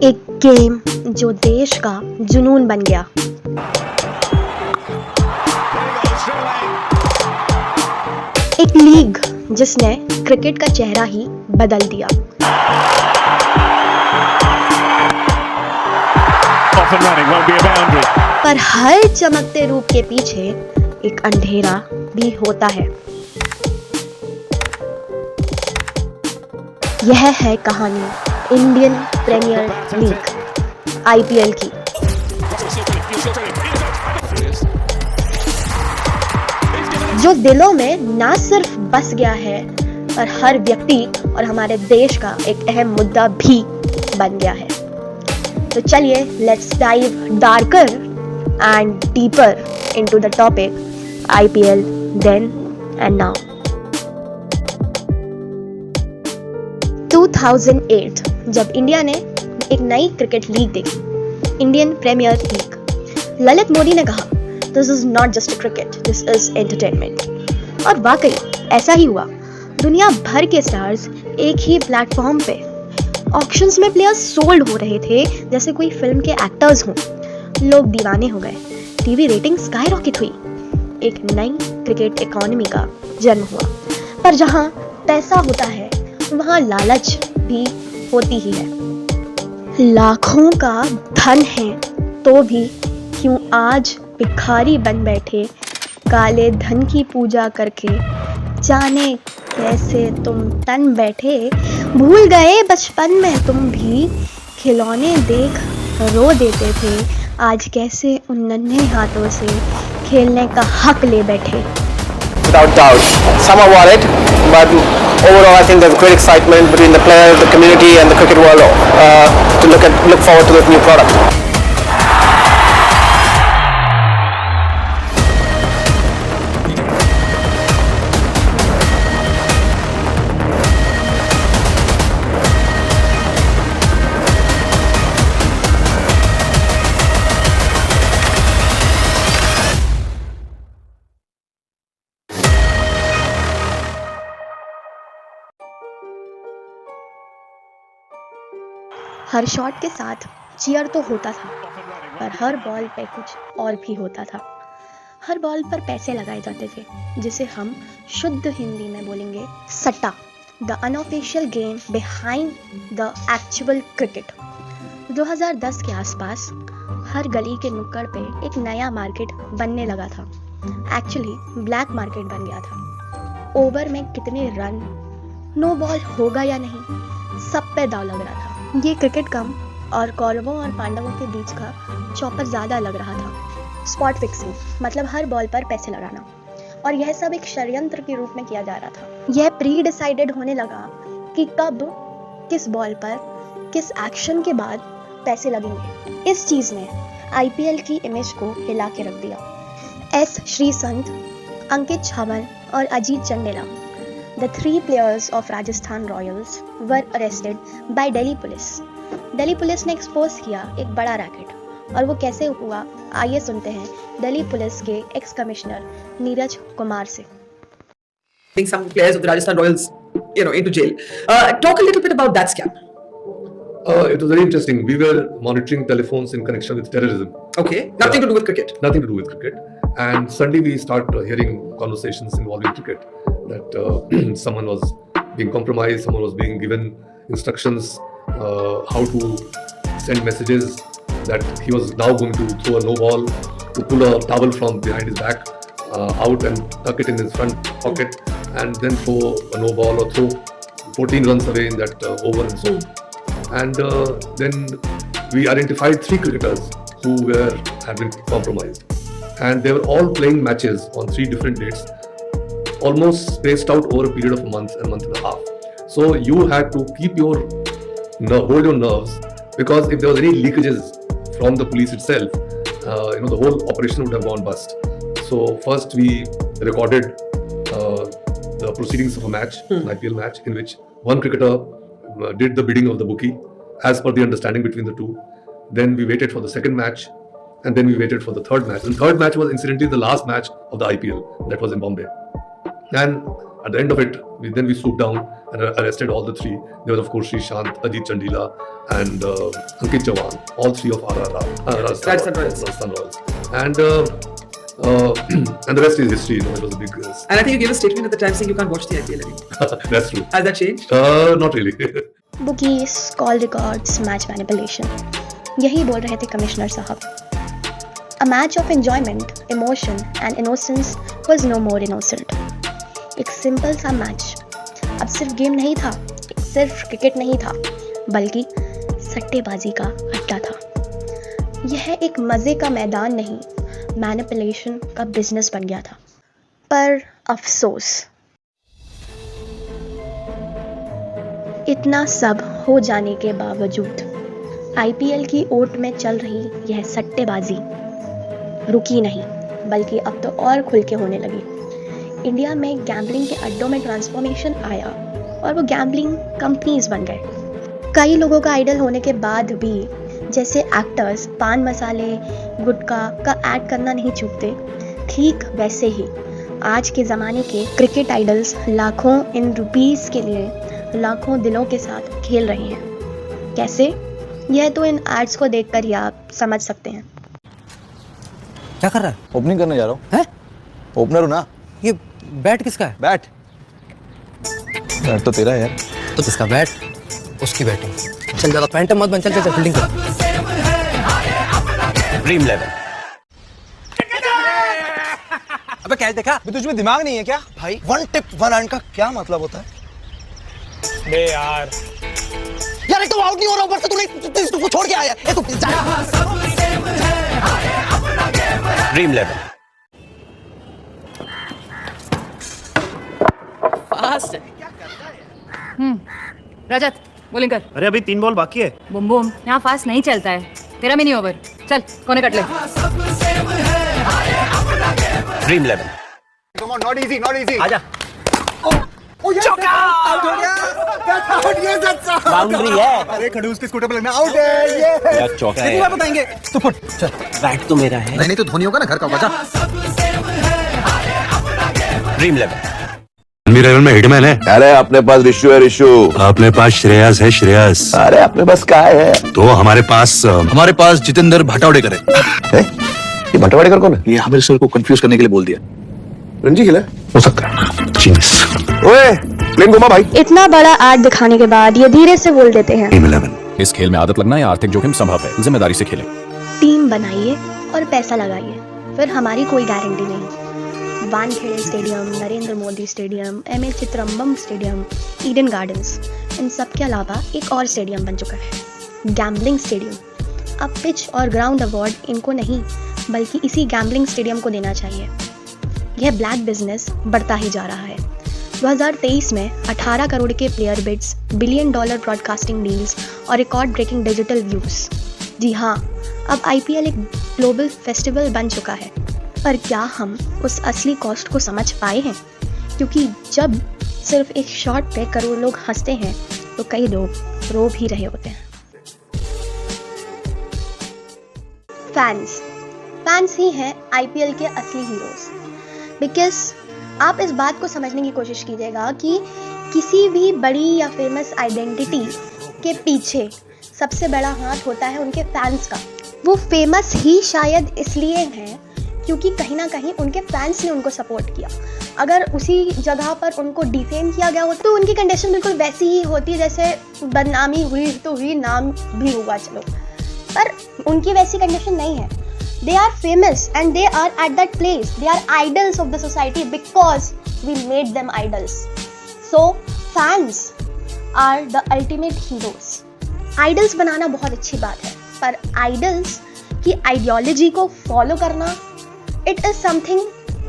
एक गेम जो देश का जुनून बन गया। एक लीग जिसने क्रिकेट का चेहरा ही बदल दिया। पर हर चमकते रूप के पीछे एक अंधेरा भी होता है। यह है कहानी इंडियन प्रीमियर लीग आईपीएल की। जो दिलों में ना सिर्फ बस गया है पर हर व्यक्ति और हमारे देश का एक अहम मुद्दा भी बन गया है। तो चलिए let's dive darker and deeper into the topic IPL then and now. 2008 जब इंडिया ने एक नई क्रिकेट लीग देखी, Indian premier league, Lalit Modi ने कहा this is not just cricket, this is entertainment. और वाकई ऐसा ही हुआ। दुनिया भर के स्टार्स एक ही प्लेटफॉर्म पे ऑक्शंस में प्लेयर्स सोल्ड हो रहे थे जैसे कोई फिल्म के एक्टर्स हों। लोग दीवाने हो गए, टीवी रेटिंग स्काई रॉकेट हुई, एक नई क्रिकेट इकोनॉमी का जन्म हुआ। पर जहां पैसा होता है वहां लालच भी होती ही है। लाखों का धन है तो भी क्यों आज भिखारी बन बैठे, काले धन की पूजा करके जाने कैसे तुम तन बैठे। भूल गए बचपन में तुम भी खिलौने देख रो देते थे, आज कैसे उन नन्हे हाथों से खेलने का हक ले बैठे। Without doubt, some are worried, but overall I think there's great excitement between the players, the community and the cricket world to look forward to this new product. Her shot के साथ चीयर तो होता था, पर हर ball पे कुछ और भी होता था। हर बॉल पर पैसे लगाए जाते थे, जिसे हम शुद्ध हिंदी में बोलेंगे सट्टा, the unofficial game behind the actual cricket. 2010 के आसपास हर गली के नुक्कड़ पे एक नया मार्केट बनने लगा था। एक्चुअली ब्लैक मार्केट बन गया था। ओवर में कितने रन, नो बॉल होगा या नहीं, सब पे दाव लग रहा था। ये क्रिकेट कम और कौरवों और पांडवों के बीच का चौपर ज्यादा लग रहा था। स्पॉट फिक्सिंग मतलब हर बॉल पर पैसे लगाना, और यह सब एक षड्यंत्र के रूप में किया जा रहा था। यह प्री डिसाइडेड होने लगा कि कब किस बॉल पर किस एक्शन के बाद पैसे लगेंगे। इस चीज ने आईपीएल की इमेज को हिला के रख दिया। एस श्रीसंत, अंकित छाबल और Ajit Chandela, the 3 players of Rajasthan Royals were arrested by Delhi police. Delhi police ने एक्सपोज किया एक बड़ा रैकेट, और वो कैसे हुआ आइए सुनते हैं दिल्ली पुलिस के एक्स कमिश्नर नीरज कुमार से। Some players of the Rajasthan Royals, into jail. Talk a little bit about that scam. It was very interesting. We were monitoring telephones in connection with terrorism. Okay, nothing to do with cricket. Nothing to do with cricket. And suddenly we start hearing conversations involving cricket, that someone was being compromised, someone was being given instructions how to send messages, that he was now going to throw a no ball, to pull a towel from behind his back out and tuck it in his front pocket, and then throw a no ball or throw 14 runs away in that over and so. And then we identified 3 cricketers who had been compromised, and they were all playing matches on 3 different dates, almost spaced out over a period of a month and a half. So you had to hold your nerves, because if there was any leakages from the police itself, the whole operation would have gone bust. So first we recorded the proceedings of a match, an IPL match, in which one cricketer did the bidding of the bookie as per the understanding between the two. Then we waited for the second match, and then we waited for the third match. The third match was incidentally the last match of the IPL that was in Bombay. And at the end of it, then we swooped down and arrested all the three. There was of course Srishant, Ajit Chandila, and Ankit Chavan, all three of Rajasthan Royals. And the rest is history. It was a big. And I think you gave a statement at the time saying you can't watch the IPL anymore. That's true. Has that changed? Not really. Bookies, call records, match manipulation, यही बोल रहे थे commissioner साहब. A match of enjoyment, emotion and innocence was no more innocent. एक simple सा match. अब सिर्फ game नहीं था, सिर्फ क्रिकेट नहीं था, बल्कि सट्टेबाजी का अड्डा था. यह एक मज़े का मैदान नहीं, मैनिपुलेशन का बिजनेस बन गया था. पर अफसोस, इतना सब हो जाने के बावजूद IPL की ओट में चल रही यह सट्टेबाजी रुकी नहीं, बल्कि अब तो और खुल के होने लगी. इंडिया में गैम्बलिंग के अड्डों में ट्रांसफॉर्मेशन आया और वो गैम्बलिंग कंपनीज बन गए. कई लोगों का आइडल होने के बाद भी, जैसे एक्टर्स पान मसाले, गुटखा का ऐड करना नहीं चूकते, ठीक वैसे ही आज के ज़माने के क्रिकेट आइडल्स लाखों इन रुपीस के लिए लाखों दिलों के साथ खेल रहे हैं. कैसे? यह तो इन एड्स को देखकर ही आप समझ सकते हैं. क्या कर रहा है? ओपनिंग करने जा रहा हूँ. हैं? ओपनर हूँ ना. ये बैट किसका है? बैट तो तेरा है यार. तो किसका बैट? उसकी बैटिंग. चल ज्यादा पैंट मत बन, चल चल फील्डिंग कर. ड्रीम 11. अबे क्या देखा? तुझ में दिमाग नहीं है क्या? भाई वन टिप वन हैंड का क्या मतलब होता है? बे यार एक तो आउट नहीं हो रहा, ऊपर से तूने इसको छोड़ के आया. ये तो जा. ड्रीम 11. फास्ट है. रजत बॉलिंग कर. अरे अभी 3 बॉल बाकी है. बूम बूम, यहाँ फास्ट नहीं चलता है. तेरा मिनी ओवर. चल कोने कट ले. Dream 11. Come on, not easy आजा. चौका. आउट हो गया. आउट. ये सच्चा बाउंड्री है. अरे खड़ूस के स्कूटर पे लगना. आउट है ये. यार चौका है. क्या बताएंगे? तो फुट. चल बैट तो मेरा है. नहीं तो धोनी होगा ना घर का. बचा. ड्रीम 11. रणबीर में हिटमैन है. अरे अपने पास ऋषु है. ऋषु अपने पास श्रेयस है. श्रेयस. अरे अपने पास काय है. तो हमारे पास जितेंद्र भटावड़ेकर है. ये भटावड़ेकर कौन है? ये हमें सर को कंफ्यूज करने के लिए बोल दिया. रणजी खेला हो सकता है. जीनियस. ओए प्लेन घुमा भाई. इतना बड़ा ऐड दिखाने के बाद ये धीरे से बोल देते हैं. टीम 11. इस खेल में आदत लगना या आर्थिक जोखिम संभव है. जिम्मेदारी से खेलें. टीम बनाइए और पैसा लगाइए, फिर हमारी कोई गारंटी नहीं. Wankhede stadium, Narendra Modi stadium, MA Chidambaram stadium, Eden Gardens, इन सब के अलावा एक और स्टेडियम बन चुका है, गैम्बलिंग स्टेडियम. अब पिच और ग्राउंड अवार्ड इनको नहीं, बल्कि इसी गैम्बलिंग स्टेडियम को देना चाहिए. यह ब्लैक बिजनेस बढ़ता ही जा रहा है. 2023 में 18 करोड़ के player bids, $1 billion broadcasting deals और रिकॉर्ड ब्रेकिंग डिजिटल व्यूज. जी हाँ, अब IPL एक ग्लोबल फेस्टिवल बन चुका है. पर क्या हम उस असली कॉस्ट को समझ पाए हैं? क्योंकि जब सिर्फ एक शॉट पे करोड़ लोग हंसते हैं तो कई लोग रो भी रहे होते हैं. फैंस ही हैं IPL के असली हीरोज. बिकॉज आप इस बात को समझने की कोशिश कीजिएगा कि किसी भी बड़ी या फेमस आइडेंटिटी के पीछे सबसे बड़ा हाथ होता है उनके फैंस का. वो फेमस ही शायद इसलिए हैं क्योंकि कहीं ना कहीं उनके फैंस ने उनको सपोर्ट किया. अगर उसी जगह पर उनको डिफेम किया गया हो तो उनकी कंडीशन बिल्कुल वैसी ही होती जैसे बदनामी हुई तो हुई, नाम भी हुआ चलो, पर उनकी वैसी कंडीशन नहीं है. They are famous and they are at that place. They are idols of the society because we made them idols. So fans are the ultimate heroes. Idols बनाना बहुत अच्छी बात है, पर idols की आइडियोलॉजी को फॉलो करना it is something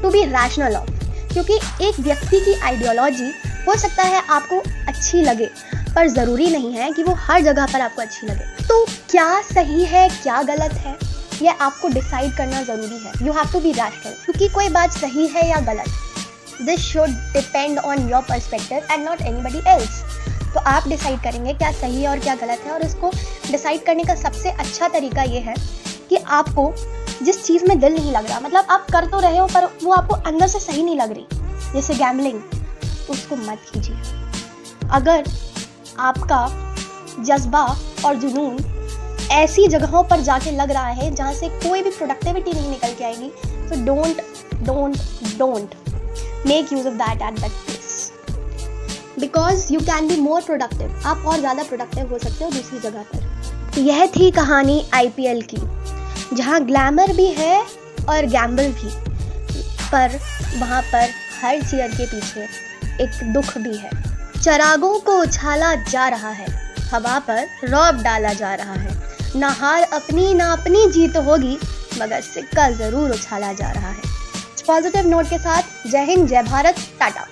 to be rational of. क्योंकि एक व्यक्ति की आइडियोलॉजी हो सकता है आपको अच्छी लगे, पर ज़रूरी नहीं है कि वो हर जगह पर आपको अच्छी लगे. तो क्या सही है क्या गलत है ये आपको डिसाइड करना ज़रूरी है. You have to be rational. क्योंकि कोई बात सही है या गलत, this should depend on your perspective and not anybody else. तो आप डिसाइड करेंगे क्या सही है और क्या गलत है. और इसको डिसाइड करने का सबसे अच्छा तरीका ये है कि आपको जिस चीज़ में दिल नहीं लग रहा, मतलब आप कर तो रहे हो पर वो आपको अंदर से सही नहीं लग रही, जैसे गैम्बलिंग, उसको मत कीजिए। अगर आपका जज्बा और जुनून ऐसी जगहों पर जाके लग रहा है जहाँ से कोई भी प्रोडक्टिविटी नहीं निकल के आएगी, तो don't make use of that at that place, because you can be more productive. आप और ज़्यादा प्रोडक्टिव हो सकते हो दूसरी जगह पर। तो यह थी कहानी IPL की, जहाँ ग्लैमर भी है और गैम्बल भी, पर वहाँ पर हर चीयर के पीछे एक दुख भी है। चरागों को उछाला जा रहा है, हवा पर रौब डाला जा रहा है, ना हार अपनी ना अपनी जीत होगी, मगर सिक्का जरूर उछाला जा रहा है। पॉजिटिव नोट के साथ जय हिंद, जय भारत, टाटा।